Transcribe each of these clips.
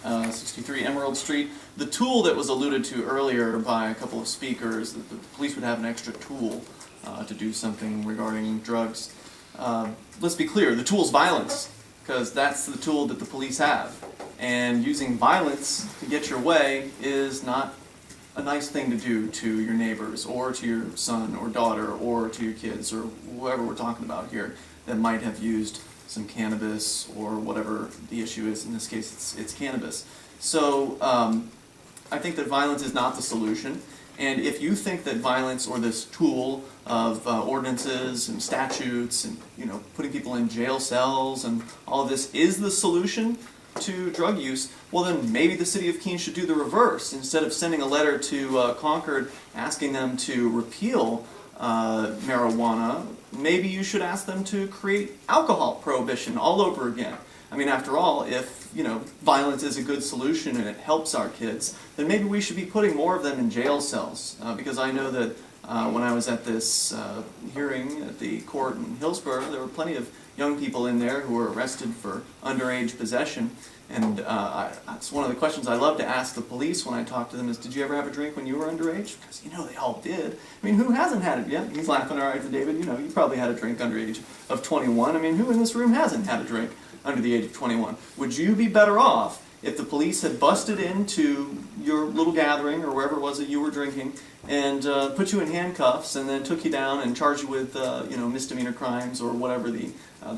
63 Emerald Street. The tool that was alluded to earlier by a couple of speakers, that the police would have an extra tool to do something regarding drugs. Let's be clear, the tool is violence, because that's the tool that the police have. And using violence to get your way is not a nice thing to do to your neighbors, or to your son or daughter, or to your kids, or whoever we're talking about here that might have used some cannabis or whatever the issue is. In this case, it's cannabis. So I think that violence is not the solution. And if you think that violence, or this tool of ordinances and statutes and putting people in jail cells and all of this is the solution to drug use, well then maybe the city of Keene should do the reverse. Instead of sending a letter to Concord asking them to repeal marijuana, maybe you should ask them to create alcohol prohibition all over again. I mean, after all, if violence is a good solution and it helps our kids, then maybe we should be putting more of them in jail cells. Because I know that when I was at this hearing at the court in Hillsborough, there were plenty of young people in there who were arrested for underage possession. And that's one of the questions I love to ask the police when I talk to them is, did you ever have a drink when you were underage? Because they all did. I mean, who hasn't had it yet? He's laughing all right for David. You probably had a drink under the age of 21. I mean, who in this room hasn't had a drink under the age of 21? Would you be better off if the police had busted into your little gathering or wherever it was that you were drinking and put you in handcuffs and then took you down and charged you with misdemeanor crimes or whatever the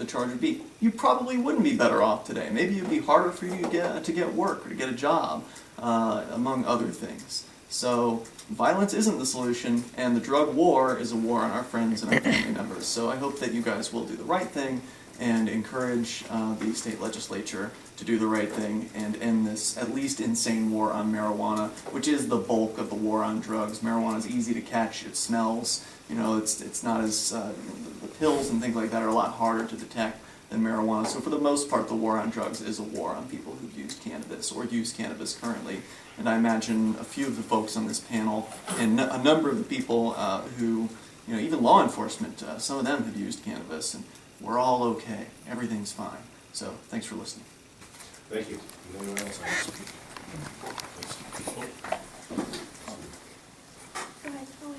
charge would be? You probably wouldn't be better off today. Maybe it'd be harder for you to get work or to get a job, among other things. So violence isn't the solution, and the drug war is a war on our friends and our family members. So I hope that you guys will do the right thing and encourage the state legislature to do the right thing and end this at least insane war on marijuana, which is the bulk of the war on drugs. Marijuana is easy to catch, it smells, it's not as, the pills and things like that are a lot harder to detect than marijuana. So for the most part, the war on drugs is a war on people who've used cannabis or use cannabis currently. And I imagine a few of the folks on this panel and a number of the people who, even law enforcement, some of them have used cannabis, and we're all okay. Everything's fine. So thanks for listening. Thank you. Anyone else? Go ahead, Chloe.